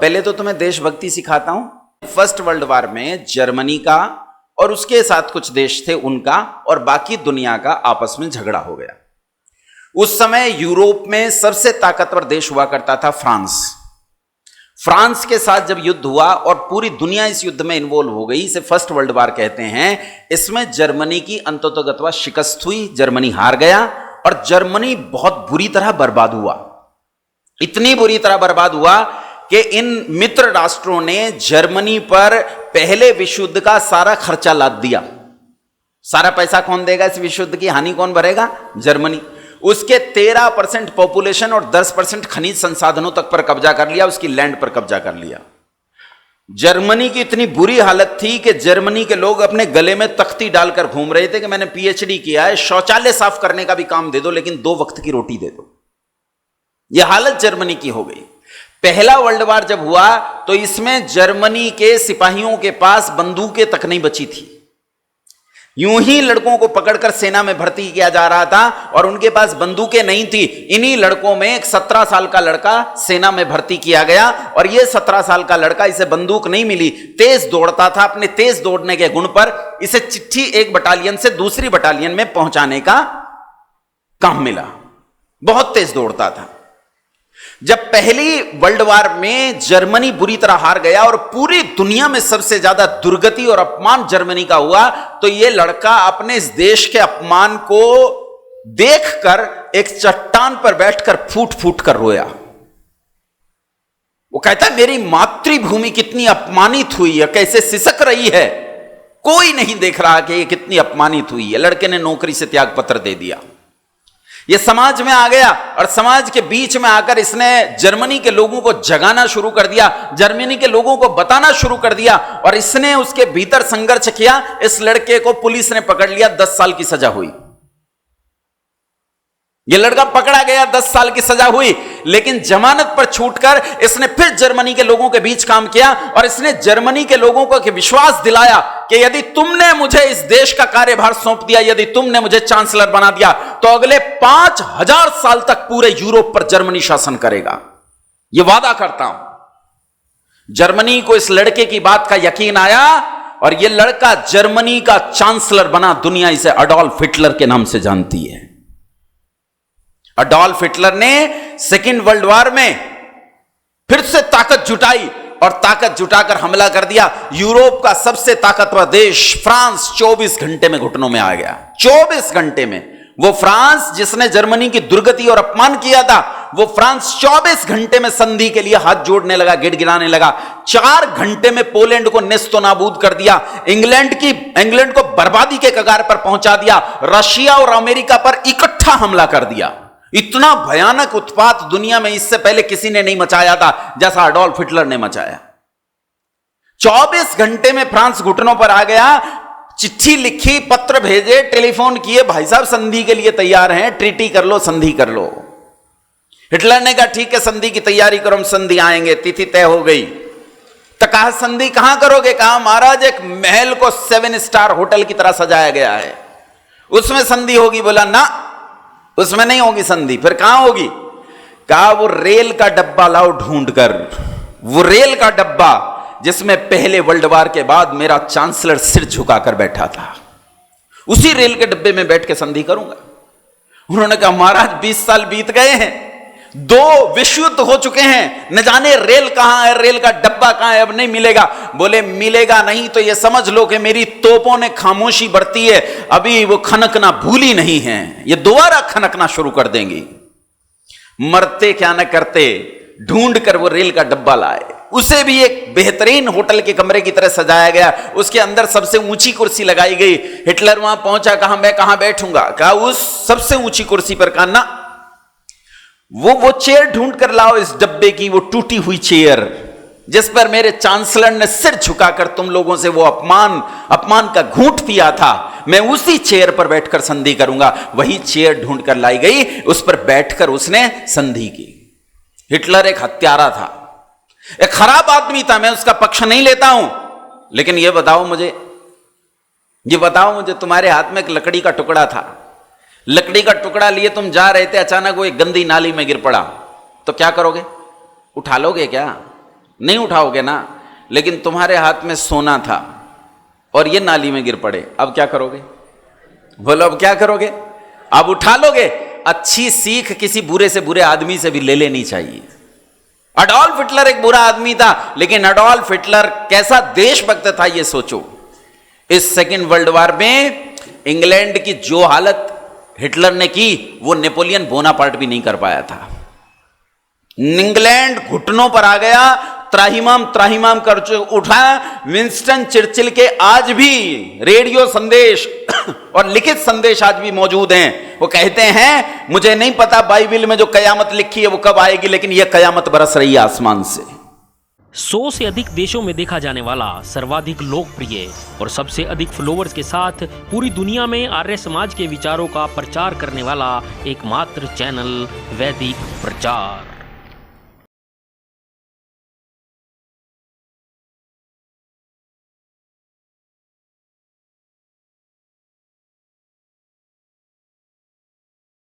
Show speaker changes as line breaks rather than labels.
पहले तो तुम्हें देशभक्ति सिखाता हूं। फर्स्ट वर्ल्ड वॉर में जर्मनी का और उसके साथ कुछ देश थे उनका और बाकी दुनिया का आपस में झगड़ा हो गया। उस समय यूरोप में सबसे ताकतवर देश हुआ करता था फ्रांस। फ्रांस के साथ जब युद्ध हुआ और पूरी दुनिया इस युद्ध में इन्वॉल्व हो गई, इसे फर्स्ट वर्ल्ड वॉर कहते हैं। इसमें जर्मनी की अंततोगत्वा शिकस्त हुई, जर्मनी हार गया और जर्मनी बहुत बुरी तरह बर्बाद हुआ। इतनी बुरी तरह बर्बाद हुआ कि इन मित्र राष्ट्रों ने जर्मनी पर पहले विश्व युद्ध का सारा खर्चा लाद दिया। सारा पैसा कौन देगा? इस विश्व युद्ध की हानि कौन भरेगा? जर्मनी। उसके 13% पॉपुलेशन और 10% खनिज संसाधनों तक पर कब्जा कर लिया, उसकी लैंड पर कब्जा कर लिया। जर्मनी की इतनी बुरी हालत थी कि जर्मनी के लोग अपने गले में तख्ती डालकर घूम रहे थे कि मैंने पीएचडी किया है, शौचालय साफ करने का भी काम दे दो लेकिन 2 वक्त की रोटी दे दो। यह हालत जर्मनी की हो गई। पहला वर्ल्ड वॉर जब हुआ तो इसमें जर्मनी के सिपाहियों के पास बंदूकें तक नहीं बची थी। यूं ही लड़कों को पकड़कर सेना में भर्ती किया जा रहा था और उनके पास बंदूकें नहीं थी। इन्हीं लड़कों में एक 17 साल का लड़का सेना में भर्ती किया गया और यह 17 साल का लड़का, इसे बंदूक नहीं मिली, तेज दौड़ता था। अपने तेज दौड़ने के गुण पर इसे चिट्ठी एक बटालियन से दूसरी बटालियन में पहुंचाने का काम मिला। बहुत तेज दौड़ता था। जब पहली वर्ल्ड वॉर में जर्मनी बुरी तरह हार गया और पूरी दुनिया में सबसे ज्यादा दुर्गति और अपमान जर्मनी का हुआ, तो यह लड़का अपने इस देश के अपमान को देखकर एक चट्टान पर बैठकर फूट फूट कर रोया। वो कहता है मेरी मातृभूमि कितनी अपमानित हुई है, कैसे सिसक रही है, कोई नहीं देख रहा कि ये कितनी अपमानित हुई है। लड़के ने नौकरी से त्याग पत्र दे दिया। ये समाज में आ गया और समाज के बीच में आकर इसने जर्मनी के लोगों को जगाना शुरू कर दिया, जर्मनी के लोगों को बताना शुरू कर दिया और इसने उसके भीतर संघर्ष किया। इस लड़के को पुलिस ने पकड़ लिया, 10 साल की सजा हुई। यह लड़का पकड़ा गया, 10 साल की सजा हुई, लेकिन जमानत पर छूटकर इसने फिर जर्मनी के लोगों के बीच काम किया और इसने जर्मनी के लोगों को विश्वास दिलाया कि यदि तुमने मुझे इस देश का कार्यभार सौंप दिया, यदि तुमने मुझे चांसलर बना दिया, तो अगले 5000 साल तक पूरे यूरोप पर जर्मनी शासन करेगा। यह वादा करता हूं। जर्मनी को इस लड़के की बात का यकीन आया और यह लड़का जर्मनी का चांसलर बना। दुनिया इसे अडोल्फ हिटलर के नाम से जानती है। अडोल्फ हिटलर ने सेकेंड वर्ल्ड वॉर में फिर से ताकत जुटाई और ताकत जुटाकर हमला कर दिया। यूरोप का सबसे ताकतवर देश फ्रांस 24 घंटे में घुटनों में आ गया। 24 घंटे में वो फ्रांस जिसने जर्मनी की दुर्गति और अपमान किया था, वो फ्रांस 24 घंटे में संधि के लिए हाथ जोड़ने लगा, गिड़गिड़ाने लगा। 4 घंटे में पोलैंड को नेस्तो नाबूद कर दिया। इंग्लैंड को बर्बादी के कगार पर पहुंचा दिया। रशिया और अमेरिका पर इकट्ठा हमला कर दिया। इतना भयानक उत्पात दुनिया में इससे पहले किसी ने नहीं मचाया था जैसा अडोल्फ हिटलर ने मचाया। 24 घंटे में फ्रांस घुटनों पर आ गया। चिट्ठी लिखी, पत्र भेजे, टेलीफोन किए, भाई साहब संधि के लिए तैयार हैं, ट्रीटी कर लो, संधि कर लो। हिटलर ने कहा ठीक है, संधि की तैयारी करो, हम संधि आएंगे। तिथि तय हो गई। तो कहा संधि कहां करोगे? कहा महाराज एक महल को 7 स्टार होटल की तरह सजाया गया है, उसमें संधि होगी। बोला ना, उसमें नहीं होगी संधि। फिर कहां होगी? कहा वो रेल का डब्बा लाओ ढूंढ कर, वो रेल का डब्बा जिसमें पहले वर्ल्ड वॉर के बाद मेरा चांसलर सिर झुकाकर बैठा था, उसी रेल के डब्बे में बैठ के संधि करूंगा। उन्होंने कहा महाराज 20 साल बीत गए हैं, 2 विश्व युद्ध हो चुके हैं, न जाने रेल कहां है, रेल का डब्बा कहां है, अब नहीं मिलेगा। बोले मिलेगा नहीं तो यह समझ लो कि मेरी तोपों ने खामोशी बरती है, अभी वो खनकना भूली नहीं है, ये दोबारा खनकना शुरू कर देंगी। मरते क्या न करते, ढूंढ कर वो रेल का डब्बा लाए। उसे भी एक बेहतरीन होटल के कमरे की तरह सजाया गया। उसके अंदर सबसे ऊंची कुर्सी लगाई गई। हिटलर वहां पहुंचा, कहा मैं कहां बैठूंगा? कहा उस सबसे ऊंची कुर्सी पर। कहा ना, वो चेयर ढूंढ कर लाओ इस डब्बे की, वो टूटी हुई चेयर जिस पर मेरे चांसलर ने सिर झुकाकर तुम लोगों से वो अपमान का घूंट पिया था, मैं उसी चेयर पर बैठकर संधि करूंगा। वही चेयर ढूंढ कर लाई गई, उस पर बैठकर उसने संधि की। हिटलर एक हत्यारा था, एक खराब आदमी था, मैं उसका पक्ष नहीं लेता हूं, लेकिन ये बताओ मुझे तुम्हारे हाथ में एक लकड़ी का टुकड़ा था, लकड़ी का टुकड़ा लिए तुम जा रहे थे, अचानक वो एक गंदी नाली में गिर पड़ा, तो क्या करोगे? उठा लोगे क्या? नहीं उठाओगे ना। लेकिन तुम्हारे हाथ में सोना था और ये नाली में गिर पड़े, अब क्या करोगे? बोलो अब क्या करोगे? अब उठा लोगे? अच्छी सीख किसी बुरे से बुरे आदमी से भी ले लेनी चाहिए। अडोल्फ हिटलर एक बुरा आदमी था, लेकिन अडोल्फ हिटलर कैसा देशभक्त था ये सोचो। इस सेकेंड वर्ल्ड वॉर में इंग्लैंड की जो हालत हिटलर ने की वो नेपोलियन बोनापार्ट भी नहीं कर पाया था। इंग्लैंड घुटनों पर आ गया, त्राहिमाम त्राहिमाम कर उठा। विंस्टन चर्चिल के आज भी रेडियो संदेश और लिखित संदेश आज भी मौजूद हैं। वो कहते हैं मुझे नहीं पता बाइबल में जो कयामत लिखी है वो कब आएगी, लेकिन यह कयामत बरस रही है आसमान से।
100 से अधिक देशों में देखा जाने वाला सर्वाधिक लोकप्रिय और सबसे अधिक फॉलोअर्स के साथ पूरी दुनिया में आर्य समाज के विचारों का प्रचार करने वाला एकमात्र चैनल वैदिक प्रचार।